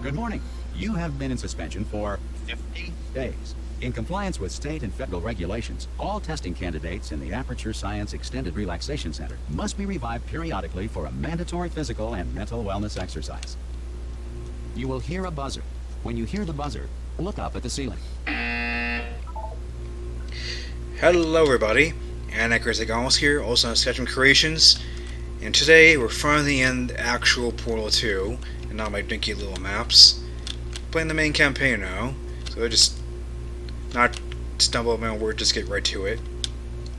Good morning. You have been in suspension for 50 days. In compliance with state and federal regulations, all testing candidates in the Aperture Science Extended Relaxation Center must be revived periodically for a mandatory physical and mental wellness exercise. You will hear a buzzer. When you hear the buzzer, look up at the ceiling. Hello everybody, ALLOS here, also on Sketchum Creations, and today we're finally in the actual Portal 2, and not my dinky little maps. Playing the main campaign now, so I just not stumble over my own word, just get right to it.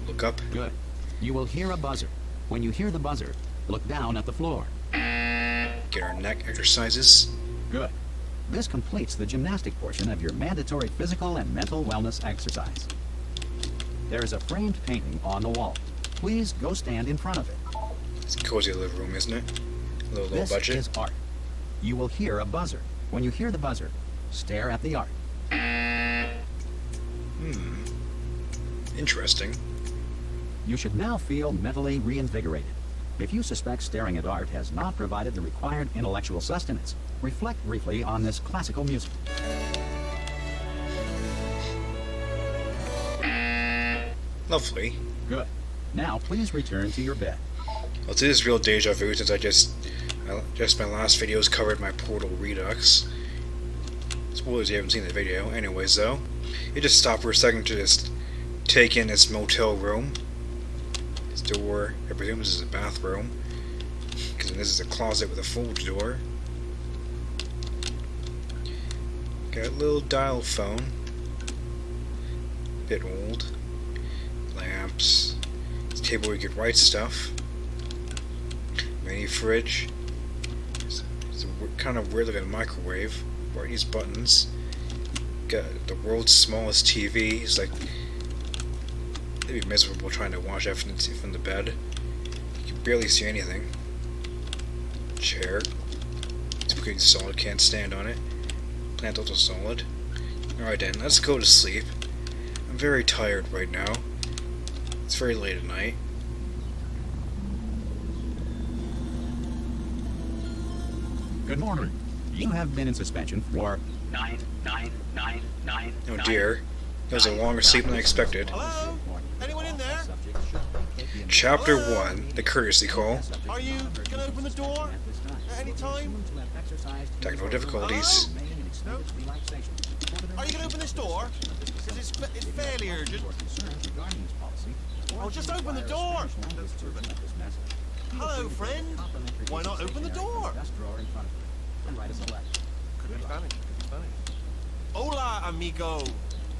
Look up. Good. You will hear a buzzer. When you hear the buzzer, look down at the floor. Get our neck exercises. Good. This completes the gymnastic portion of your mandatory physical and mental wellness exercise. There is a framed painting on the wall. Please go stand in front of it. It's a cozy living room, isn't it? A low This budget. is art. You will hear a buzzer. When you hear the buzzer, stare at the art. Interesting. You should now feel mentally reinvigorated. If you suspect staring at art has not provided the required intellectual sustenance, reflect briefly on this classical music. Lovely. Good. Now please return to your bed. Well, this is real deja vu since just my last videos covered my Portal Redux. Spoilers, you haven't seen the video. Anyways, though, you just stop for a second to just take in this motel room. This door, I presume this is a bathroom, because this is a closet with a full door. Got a little dial phone. Bit old. Lamps. This table where you could write stuff. Mini fridge. It's kind of weird looking microwave. Where are these buttons? Got the world's smallest TV. It's like it'd be miserable trying to watch that from the bed. You can barely see anything. Chair. It's pretty solid. Can't stand on it. Plant also solid. Alright then, let's go to sleep. I'm very tired right now. It's very late at night. Good morning. You have been in suspension for 9. Oh dear. That was a longer sleep than I expected. Hello? Anyone in there? Chapter 1, the courtesy call. Are you gonna open the door at any time? Technical difficulties. No? Are you gonna open this door? Because it's fairly urgent. Oh, just open the door! Hello, friend. Why not open the door? Could be Spanish. Hola, amigo.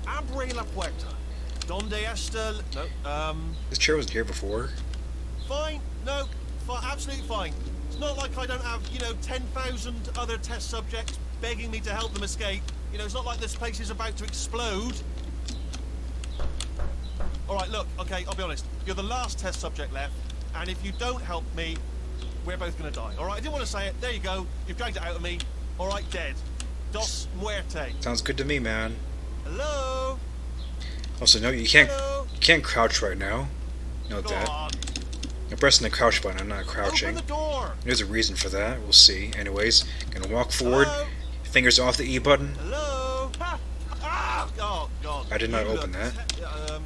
Abre la puerta. Donde está? No. This chair wasn't here before. Fine. No. Absolutely fine. It's not like I don't have, 10,000 other test subjects begging me to help them escape. It's not like this place is about to explode. Alright, look, okay, I'll be honest. You're the last test subject left, and if you don't help me, we're both gonna die. Alright, I didn't want to say it. There you go. You've dragged it out of me. Alright, dead. Dos muerte. Sounds good to me, man. Hello? Also, no, you can't crouch right now. Note Go that. on. I'm pressing the crouch button, I'm not crouching. Open the door. There's a reason for that, we'll see. Anyways, gonna walk forward, Hello? fingers off the E button. Hello? Ha! Ah! Oh, God. I did not You open look that.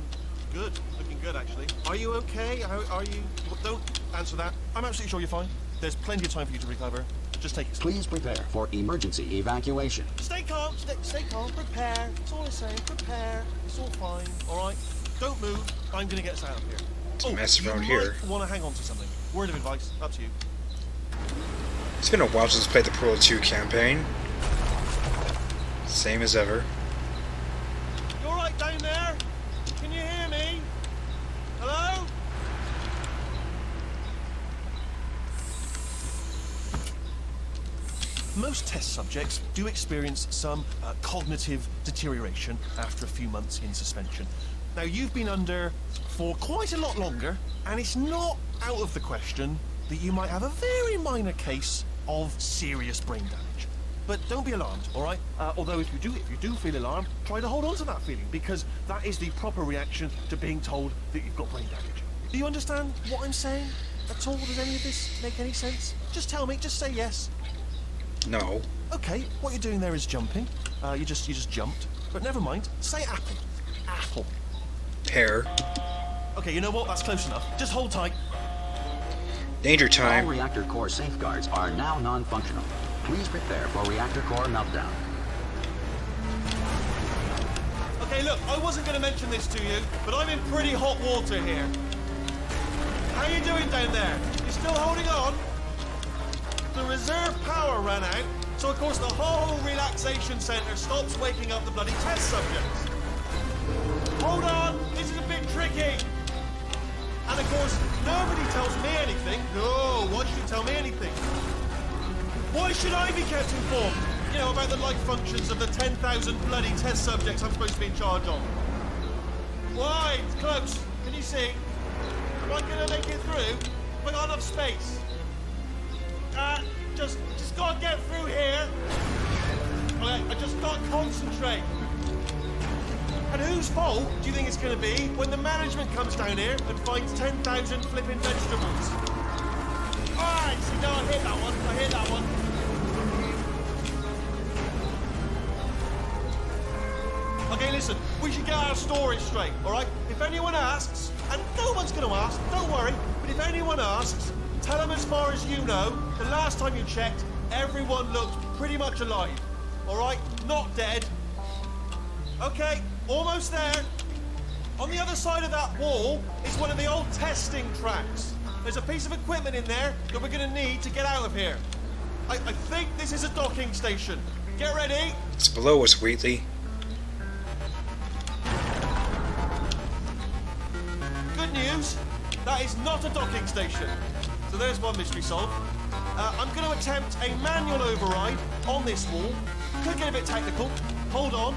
Good. Looking good, actually. Are you okay? How are you? Don't answer that. I'm absolutely sure you're fine. There's plenty of time for you to recover. Just take it slow. Please prepare for emergency evacuation. Stay calm. Stay calm. Prepare. That's all I'm saying. Prepare. It's all fine. All right? Don't move. I'm going to get us out of here. It's a mess around you here. might want to hang on to something. Word of advice. Up to you. It's been a while since I played the Portal 2 campaign. Same as ever. You all right down there? Can you hear me? Hello? Most test subjects do experience some cognitive deterioration after a few months in suspension. Now, you've been under for quite a lot longer, and it's not out of the question that you might have a very minor case of serious brain damage. But don't be alarmed, all right? Although if you do feel alarmed, try to hold on to that feeling, because that is the proper reaction to being told that you've got brain damage. Do you understand what I'm saying at all? Does any of this make any sense? Just tell me. Just say yes. No. Okay, what you're doing there is jumping. You just jumped. But never mind. Say apple. Apple. Pear. Okay, you know what? That's close enough. Just hold tight. Danger All time. reactor core safeguards are now non-functional. Please prepare for reactor core meltdown. Okay, look, I wasn't going to mention this to you, but I'm in pretty hot water here. How you doing down there? You still holding on? The reserve power ran out, so of course the whole relaxation centre stops waking up the bloody test subjects. Hold on, this is a bit tricky. And of course, nobody tells me anything. No, why should you tell me anything? Why should I be kept informed? You know, about the life functions of the 10,000 bloody test subjects I'm supposed to be in charge of. Why? It's close. Can you see? Am I gonna make it through? Have I got enough space? Just gotta get through here. Okay, I just gotta concentrate. And whose fault do you think it's gonna be when the management comes down here and finds 10,000 flipping vegetables? Alright, see, now I hit that one. I hit that one. Okay, listen, we should get our story straight, alright? If anyone asks, and no one's gonna ask, don't worry, but if anyone asks, tell them as far as you know, the last time you checked, everyone looked pretty much alive. Alright? Not dead. Okay, almost there. On the other side of that wall is one of the old testing tracks. There's a piece of equipment in there that we're gonna need to get out of here. I think this is a docking station. Get ready. It's below us, Wheatley. Good news, that is not a docking station. So there's one mystery solved. I'm going to attempt a manual override on this wall. Could get a bit technical. Hold on.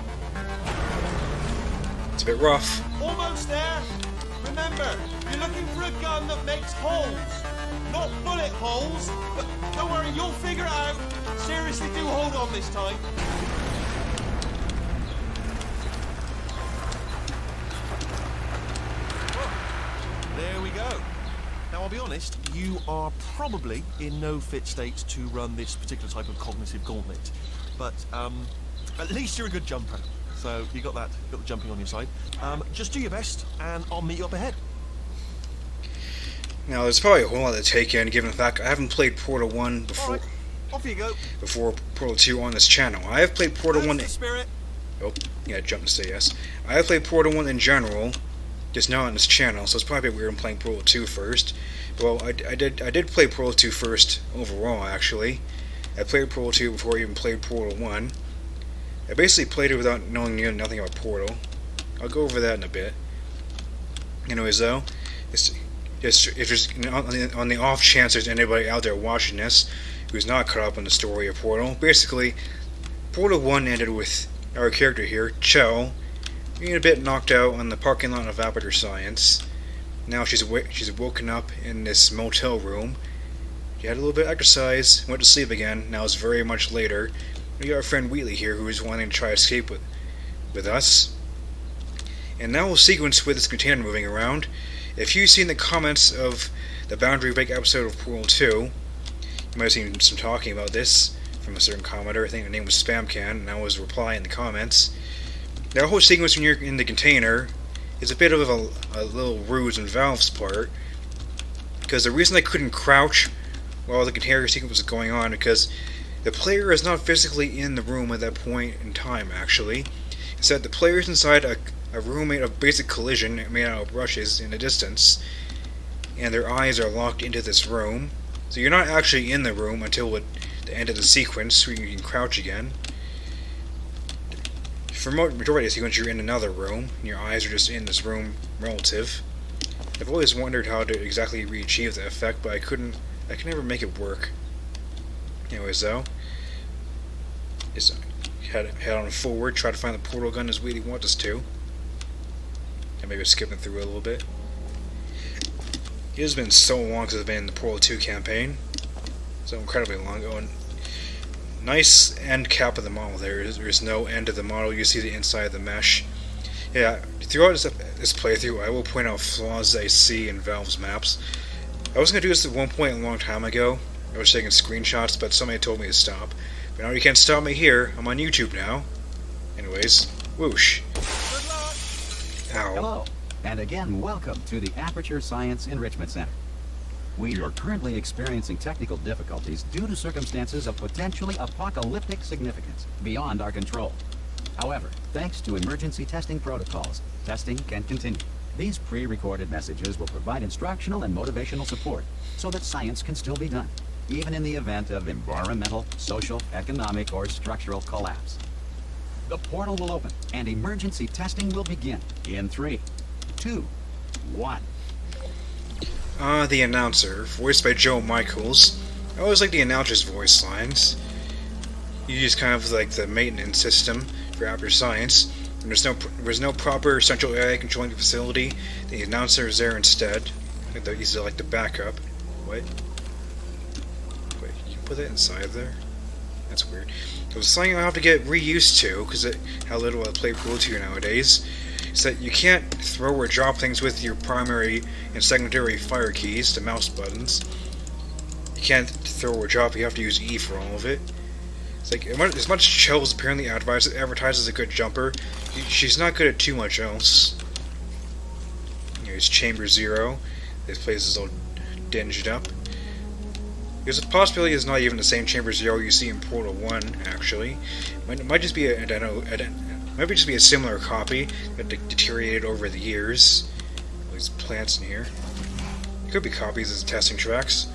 It's a bit rough. Almost there. Remember, you're looking for a gun that makes holes. Not bullet holes, but don't worry, you'll figure it out. Seriously, do hold on this time. There we go. Now, I'll be honest, you are probably in no fit state to run this particular type of cognitive gauntlet. But at least you're a good jumper. So you got that, got the jumping on your side. Just do your best, and I'll meet you up ahead. Now, there's probably a whole lot to take in, given the fact I haven't played Portal 1 before. Right, off you go. Before Portal 2 on this channel. I have played Portal That's 1. the spirit. Oh, yeah, jump to say yes. I have played Portal 1 in general, just not on this channel, so it's probably a bit weird I'm playing Portal 2 first. Well, I did play Portal 2 first overall, actually. I played Portal 2 before I even played Portal 1. I basically played it without knowing nothing about Portal. I'll go over that in a bit. Anyways, though, if there's on the off chance there's anybody out there watching this who's not caught up on the story of Portal, basically, Portal 1 ended with our character here, Chell, being a bit knocked out on the parking lot of Aperture Science. Now she's woken up in this motel room. She had a little bit of exercise, went to sleep again. Now it's very much later. We got our friend Wheatley here who is wanting to try to escape with us. And now we'll sequence with this container moving around. If you've seen the comments of the Boundary Break episode of Portal 2, you might have seen some talking about this from a certain commenter. I think her name was Spamcan, and I was replying in the comments. That whole sequence when you're in the container is a bit of a little ruse on Valve's part, because the reason they couldn't crouch while the container sequence was going on because the player is not physically in the room at that point in time, actually. Instead, the player is inside a room made of basic collision made out of brushes in the distance, and their eyes are locked into this room. So you're not actually in the room until the end of the sequence, where you can crouch again. For majority of the sequence, you're in another room, and your eyes are just in this room relative. I've always wondered how to exactly achieve that effect, but I can never make it work. Anyways, though, just head on forward, try to find the portal gun as Wheatley wants us to. And maybe skipping through a little bit. It has been so long since I've been in the Portal 2 campaign. So incredibly long ago. And nice end cap of the model there. There's no end of the model. You see the inside of the mesh. Yeah, throughout this playthrough, I will point out flaws I see in Valve's maps. I was going to do this at one point a long time ago. I was taking screenshots, but somebody told me to stop. But now you can't stop me here. I'm on YouTube now. Anyways, whoosh. Ow. Hello, and again, welcome to the Aperture Science Enrichment Center. We are currently experiencing technical difficulties due to circumstances of potentially apocalyptic significance beyond our control. However, thanks to emergency testing protocols, testing can continue. These pre-recorded messages will provide instructional and motivational support so that science can still be done, even in the event of environmental, social, economic, or structural collapse. The portal will open, and emergency testing will begin in 3, 2, 1. The announcer, voiced by Joe Michaels. I always like the announcer's voice lines. You use kind of like the maintenance system for Aperture Science. When there's no proper central AI controlling the facility, the announcer is there instead. He's like the backup. What? Wait, you put that inside there? That's weird. It was something I have to get reused to, because how little I play Pro 2 nowadays. Is that you can't throw or drop things with your primary and secondary fire keys, the mouse buttons. You can't throw or drop, you have to use E for all of it. It's like, as much as Chell's apparently advertised as a good jumper, she's not good at too much else. Here's Chamber 0. This place is all dinged up. There's a possibility it's not even the same Chamber 0 you see in Portal 1, actually. It might just be a similar copy that deteriorated over the years. All these plants in here. It could be copies as testing tracks.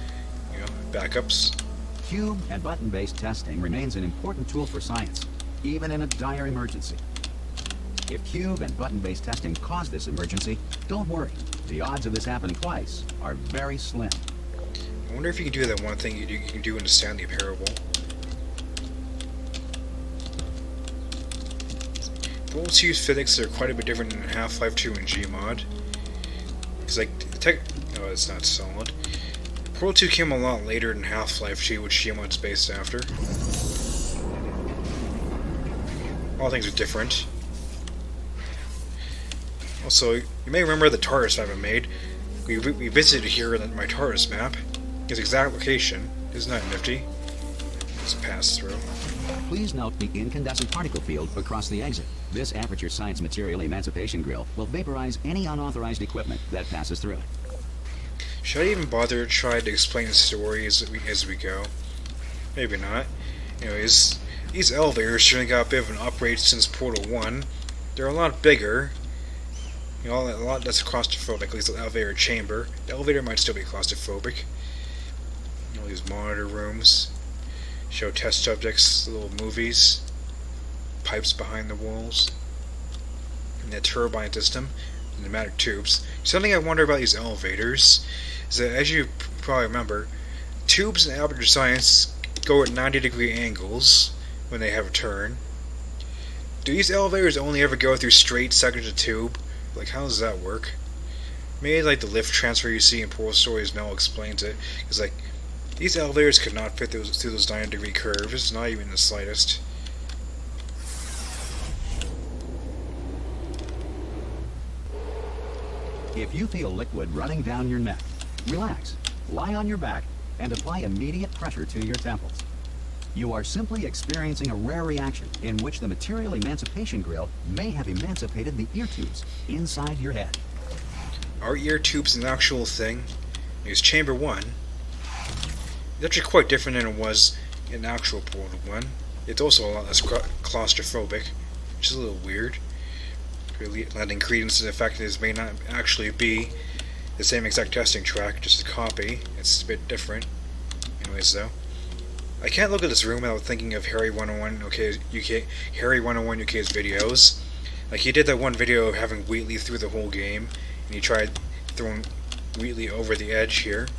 You know, backups. Cube and button-based testing remains an important tool for science, even in a dire emergency. If cube and button-based testing cause this emergency, don't worry. The odds of this happening twice are very slim. I wonder if you can do that one thing you can do in the Stanley Parable. Portal 2's physics are quite a bit different than Half-Life 2 and Gmod. It's like, oh, it's not solid. Portal 2 came a lot later than Half-Life 2, which Gmod's based after. All things are different. Also, you may remember the TARDIS map I made. We visited here in my TARDIS map. Its exact location. Isn't that nifty? Just pass through. Please note the incandescent particle field across the exit. This Aperture Science Material Emancipation Grill will vaporize any unauthorized equipment that passes through it. Should I even bother to try to explain the story as we go? Maybe not. Anyways, these elevators certainly got a bit of an upgrade since Portal 1. They're a lot bigger. You know, a lot less claustrophobic, at least the elevator chamber. The elevator might still be claustrophobic. All these monitor rooms. Show test subjects, little movies. Pipes behind the walls. And the turbine system. Pneumatic tubes. Something I wonder about these elevators is that, as you probably remember, tubes in Aperture Science go at 90-degree angles when they have a turn. Do these elevators only ever go through straight sections of tube? Like, how does that work? Maybe like the lift transfer you see in Portal Stories, Mel explains it. It's like, these elevators could not fit through those 90-degree curves, not even the slightest. If you feel liquid running down your neck, relax, lie on your back, and apply immediate pressure to your temples. You are simply experiencing a rare reaction in which the Material Emancipation Grill may have emancipated the ear tubes inside your head. Are ear tubes an actual thing? Here's Chamber 1. It's actually quite different than it was in actual Portal 1. It's also a lot less claustrophobic, which is a little weird. Really lending credence to the fact that this may not actually be the same exact testing track, just a copy. It's a bit different. Anyways, though. I can't look at this room without thinking of Harry 101 UK's videos. Like, he did that one video of having Wheatley through the whole game, and he tried throwing Wheatley over the edge here.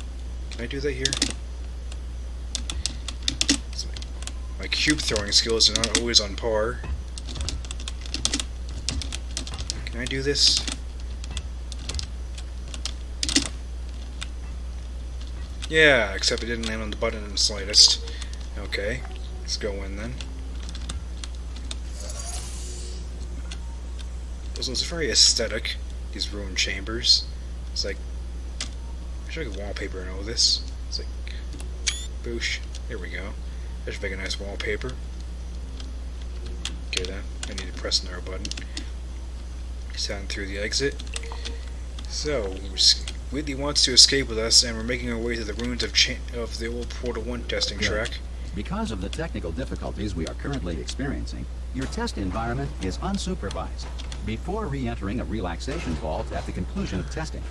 Can I do that here? My cube throwing skills are not always on par. Can I do this? Yeah, except it didn't land on the button in the slightest. Okay, let's go in then. Also, it's very aesthetic, these ruined chambers. It's like, I should like wallpaper and all this. It's like, boosh. There we go. That should make a nice wallpaper. Okay then, I need to press the R button. Sound through the exit. So, Wheatley wants to escape with us, and we're making our way to the ruins of the old Portal 1 testing Good. track. Because of the technical difficulties we are currently experiencing, your test environment is unsupervised. Before re-entering a relaxation vault at the conclusion of testing,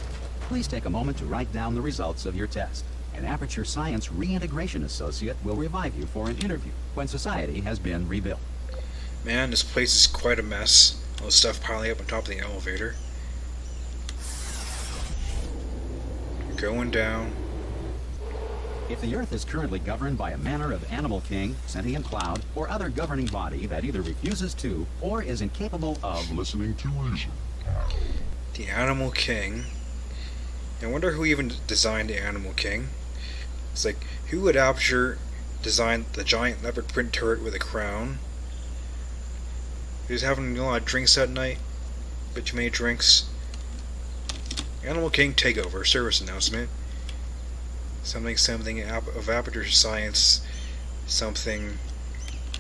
please take a moment to write down the results of your test. An Aperture Science Reintegration Associate will revive you for an interview when society has been rebuilt. Man, this place is quite a mess. All the stuff piling up on top of the elevator. Going down. If the Earth is currently governed by a manner of animal king, sentient cloud, or other governing body that either refuses to or is incapable of listening to reason. The Animal King. I wonder who even designed the Animal King. It's like, who would Aperture design the giant leopard print turret with a crown? He was having a lot of drinks that night. Bit too many drinks. Animal King Takeover service announcement. Something of Aperture Science. Something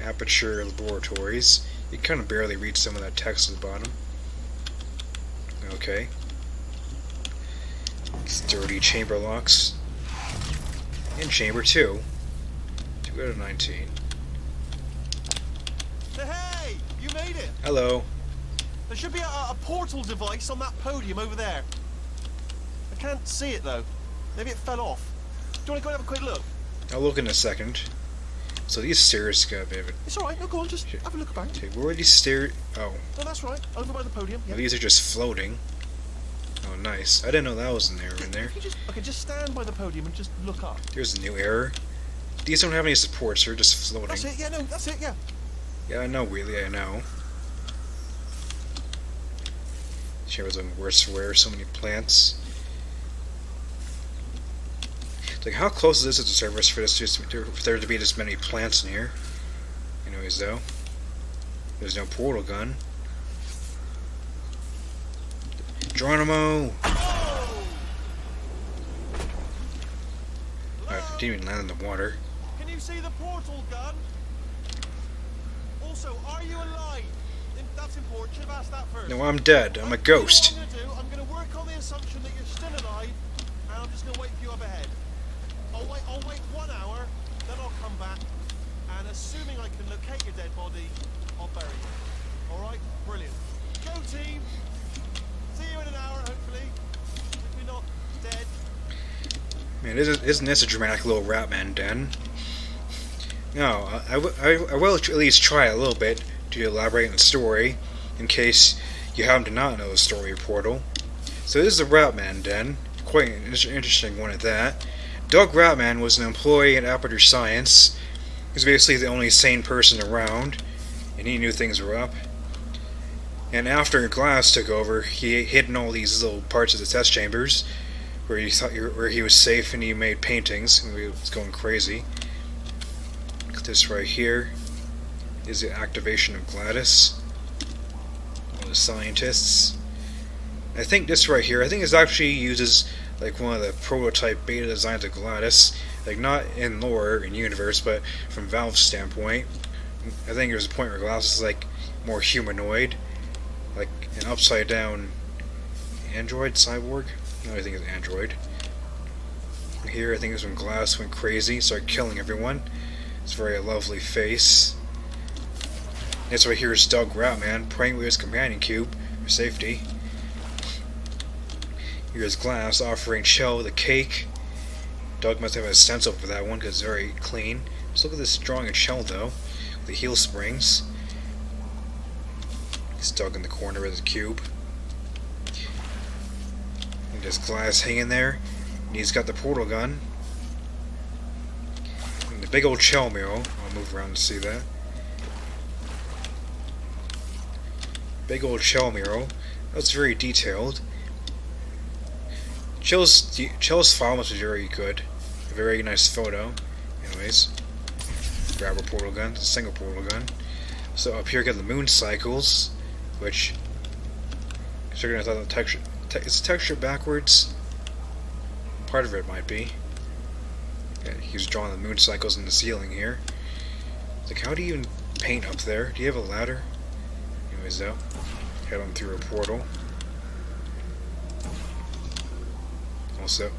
Aperture Laboratories. You can kind of barely read some of that text at the bottom. Okay. Sturdy chamber locks. And chamber 2. 2 out of 19. Hey! You made it! Hello. There should be a portal device on that podium over there. I can't see it though. Maybe it fell off. Do you want to go and have a quick look? I'll look in a second. So these stairs got a bit of a... It's alright, no, go on, just have a look about. Okay, where are these stairs? Oh. No, that's right, over by the podium. Well, Yeah. these are just floating. Oh, nice. I didn't know that was in there. Just stand by the podium and just look up. There's a new error. These don't have any supports, they're just floating. That's it, yeah, no, that's it, yeah. Yeah, I know, Wheatley, I know. Chamber's looking worse for wear, so many plants. Like, how close is this to the surface for there to be this many plants in here? Anyways, though. There's no portal gun. Geronimo! I didn't even land in the water. Can you see the portal gun? Also, are you alive? That's important. Should have asked that first. No, I'm dead. I'm a ghost. I'm going to work on the assumption that you're still alive, and I'm just going to wait for you up ahead. I'll wait 1 hour, then I'll come back, and assuming I can locate your dead body, I'll bury you. All right? Brilliant. Go team. See you in an hour, hopefully. If you're not dead. Man, isn't this a dramatic little Ratman den? No, I will at least try a little bit to elaborate on the story, in case you happen to not know the story of Portal. So this is the Ratman den, quite an interesting one at that. Doug Ratman was an employee at Aperture Science. He was basically the only sane person around, and he knew things were up. And after Glass took over, he hid in all these little parts of the test chambers, where he was safe, and he made paintings, and he was going crazy. This right here is the activation of Gladys, all the scientists. I think this right here, it actually uses like one of the prototype beta designs of Gladys, like not in lore in universe, but from Valve's standpoint. I think there's a point where Gladys is like more humanoid, like an upside down android cyborg. No, I think it's android. Here, I think it's when Gladys went crazy, started killing everyone. It's a very lovely face. This right here is Doug Ratman praying with his companion cube for safety. Here's Glass offering Shell the cake. Doug must have a stencil for that one because it's very clean. Just look at this drawing of Shell though, with the heel springs. He's Doug in the corner with his cube. And there's Glass hanging there, and he's got the portal gun. And the big old Shell mural. I'll move around to see that. Big old Shell mural. That's very detailed. Chill's file must be very good. A very nice photo. Anyways. Grab a portal gun. It's a single portal gun. So up here we got the moon cycles, which considering I thought the texture is the texture backwards. Part of it might be. Yeah, he was drawing the moon cycles in the ceiling here. Like, how do you even paint up there? Do you have a ladder? Anyways, though, head on through a portal. Also,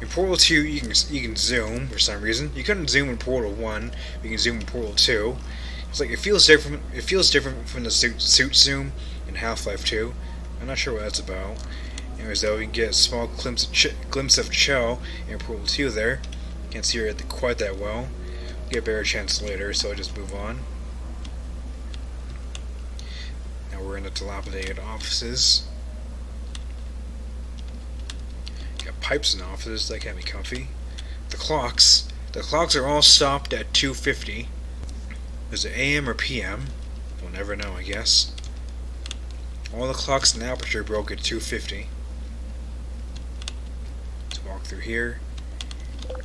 in Portal 2, you can zoom for some reason. You couldn't zoom in Portal 1, but you can zoom in Portal 2. It's like it feels different. It feels different from the suit zoom in Half-Life 2. I'm not sure what that's about. Anyways, though, we can get a small glimpse of Chell in Portal 2 there. Can't see her quite that well. We'll get a better chance later, so I'll just move on. Now we're in the dilapidated offices. Got pipes in the offices, that can't be comfy. The clocks are all stopped at 2:50. Is it AM or PM? We'll never know, I guess. All the clocks in the aperture broke at 2:50. Let's walk through here.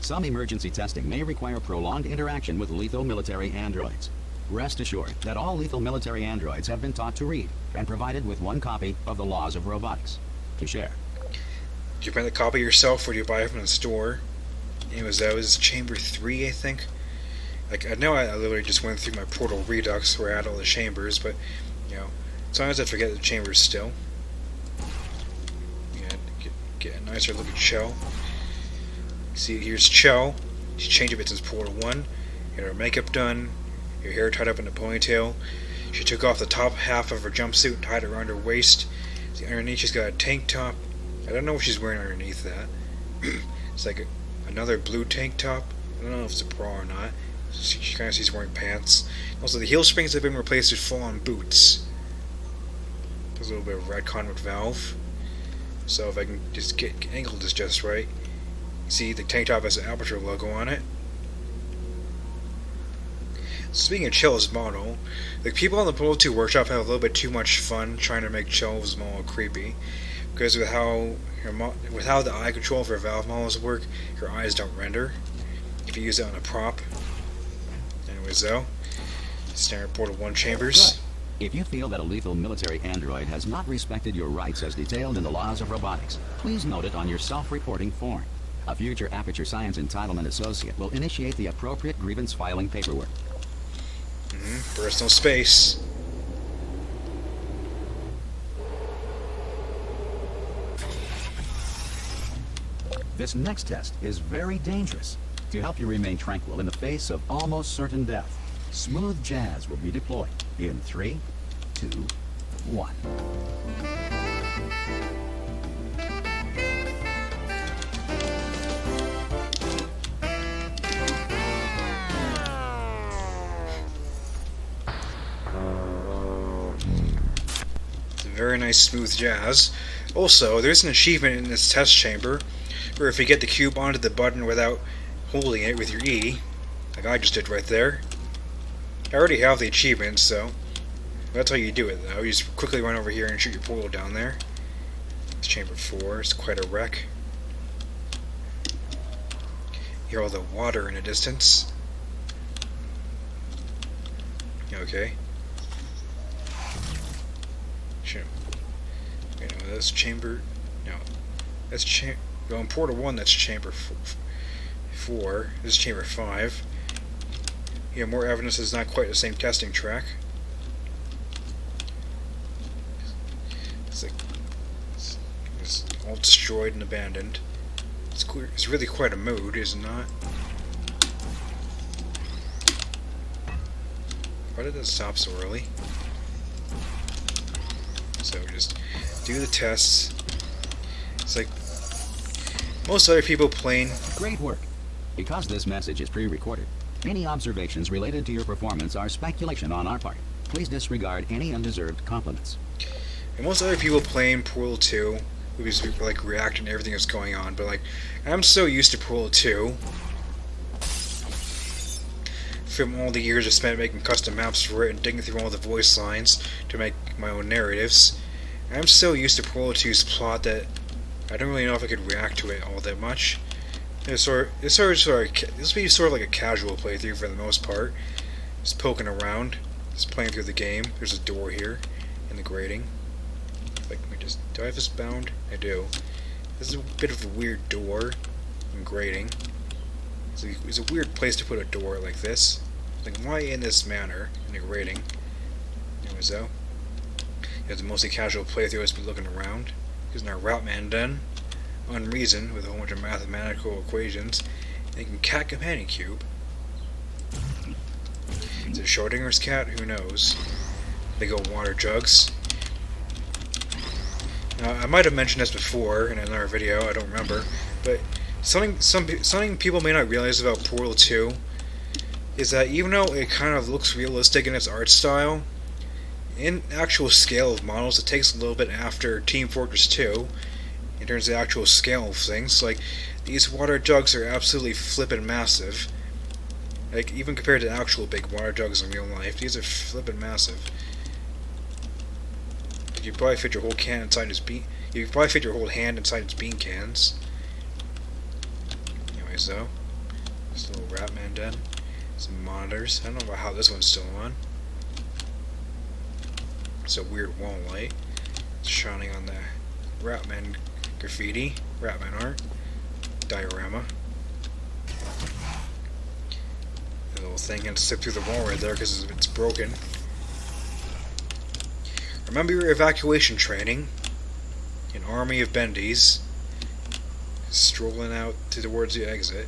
Some emergency testing may require prolonged interaction with lethal military androids. Rest assured that all lethal military androids have been taught to read and provided with one copy of the Laws of Robotics to share. Do you print the copy yourself or do you buy it from the store? Anyways, that was Chamber 3, I think. Like, I know I literally just went through my Portal Redux where I had all the chambers, but, you know, sometimes I forget the chambers still. Yeah, get a nicer looking Chell. See, here's Chell. She's changed a bit since Portal 1. Got her makeup done, her hair tied up in a ponytail. She took off the top half of her jumpsuit and tied it around her waist. See, underneath she's got a tank top. I don't know what she's wearing underneath that. It's like another blue tank top. I don't know if it's a bra or not. She kind of sees wearing pants. Also, the heel springs have been replaced with full-on boots. There's a little bit of retcon with Valve. So if I can just get angled this just right. See, the tank top has an Aperture logo on it. Speaking of Chell's model, like people on the Portal 2 workshop have a little bit too much fun trying to make Chell's model creepy. Because with how the eye control for Valve models work, her eyes don't render. If you use it on a prop. Anyways, though, standard Portal 1 chambers. Good. If you feel that a lethal military android has not respected your rights as detailed in the Laws of Robotics, please note it on your self-reporting form. A future Aperture Science Entitlement Associate will initiate the appropriate grievance filing paperwork. Personal space. This next test is very dangerous. To help you remain tranquil in the face of almost certain death, smooth jazz will be deployed in 3, 2, 1. It's a very nice smooth jazz. Also, there's an achievement in this test chamber where if you get the cube onto the button without holding it with your E, like I just did right there. I already have the achievement, so that's how you do it though. You just quickly run over here and shoot your portal down there. It's chamber 4, it's quite a wreck. Hear all the water in the distance. Okay. Sure. Okay, no, that's chamber. No. That's well, in Portal 1, that's chamber 4. This is chamber 5. You have more evidence it's not quite the same testing track. It's all destroyed and abandoned. It's really quite a mood, is it not? Why did that stop so early? So just do the tests. It's like most other people playing. Great work. Because this message is pre-recorded, any observations related to your performance are speculation on our part. Please disregard any undeserved compliments. And most other people playing Portal 2 would be like reacting to everything that's going on, but like I'm so used to Portal 2 from all the years I spent making custom maps for it and digging through all the voice lines to make my own narratives. I'm so used to Portal 2's plot that I don't really know if I could react to it all that much. This will be sort of like a casual playthrough for the most part. Just poking around, just playing through the game. There's a door here in the grating. Like, do I have this bound? I do. This is a bit of a weird door and grating. It's a weird place to put a door like this. Like, why in this manner? In a rating. Anyways, though. You have the mostly casual playthrough has been looking around. Using our Routman den. Unreason, with a whole bunch of mathematical equations. And you can cat companion cube. Is it Schrodinger's cat? Who knows? Big old water jugs. Now, I might have mentioned this before in another video, I don't remember, but something people may not realize about Portal 2 is that even though it kind of looks realistic in its art style, in actual scale of models, it takes a little bit after Team Fortress 2 in terms of the actual scale of things. Like, these water jugs are absolutely flippin' massive. Like, even compared to actual big water jugs in real life, these are flippin' massive. You could probably fit your whole can inside his bean. You could probably fit your whole hand inside his bean cans. Anyways, though, this little Ratman den, some monitors. I don't know about how this one's still on. It's a weird wall light. It's shining on the Ratman graffiti, Ratman art, diorama. The little thing can slip through the wall right there because it's broken. Remember your evacuation training. An army of bendies strolling out towards the exit.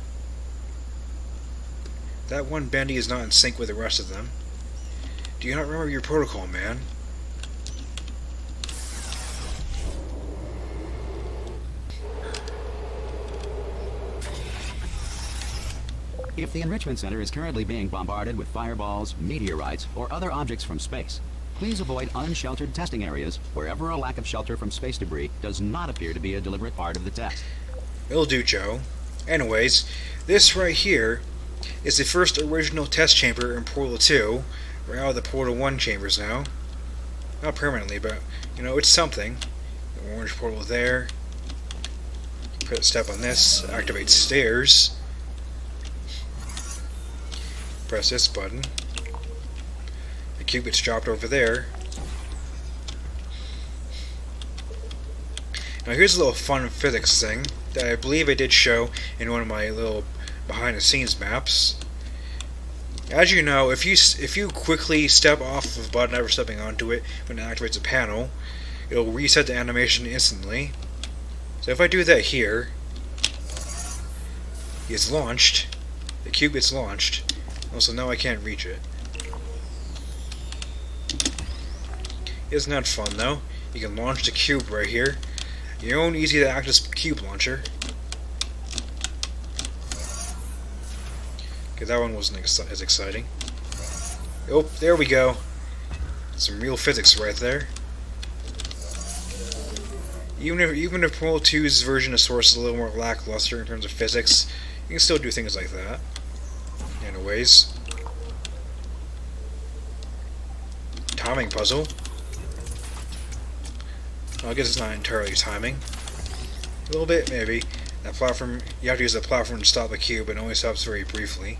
That one bendy is not in sync with the rest of them. Do you not remember your protocol, man? If the Enrichment Center is currently being bombarded with fireballs, meteorites, or other objects from space, please avoid unsheltered testing areas wherever a lack of shelter from space debris does not appear to be a deliberate part of the test. It'll do, Joe. Anyways, this right here is the first original test chamber in Portal 2. We're out of the Portal 1 chambers now. Not permanently, but, you know, it's something. The orange portal there. Put a step on this, activate stairs. Press this button. The cube gets dropped over there. Now here's a little fun physics thing that I believe I did show in one of my little behind the scenes maps. As you know, if you quickly step off of a button after stepping onto it when it activates a panel, it'll reset the animation instantly. So if I do that here, it's launched. The cube gets launched. Also, now I can't reach it. Isn't that fun, though? You can launch the cube right here. Your own easy-to-access cube launcher. Okay, that one wasn't as exciting. Oh, there we go. Some real physics right there. Even if Portal 2's version of Source is a little more lackluster in terms of physics, you can still do things like that. Anyways. Timing puzzle. Well, I guess it's not entirely timing. A little bit, maybe. That platform, you have to use the platform to stop the cube, but it only stops very briefly.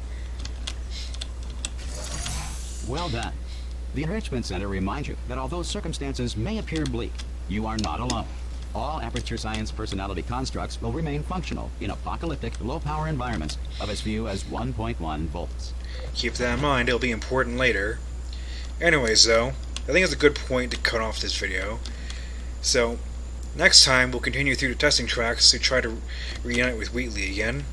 Well done. The Enrichment Center reminds you that although circumstances may appear bleak, you are not alone. All Aperture Science personality constructs will remain functional in apocalyptic, low-power environments of as few as 1.1 volts. Keep that in mind, it'll be important later. Anyways, though, I think it's a good point to cut off this video. So, next time we'll continue through the testing tracks to try to reunite with Wheatley again.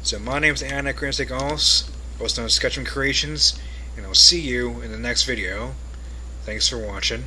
So my name's Anachronistic ALLOS, host on Sketchum Creations, and I'll see you in the next video. Thanks for watching.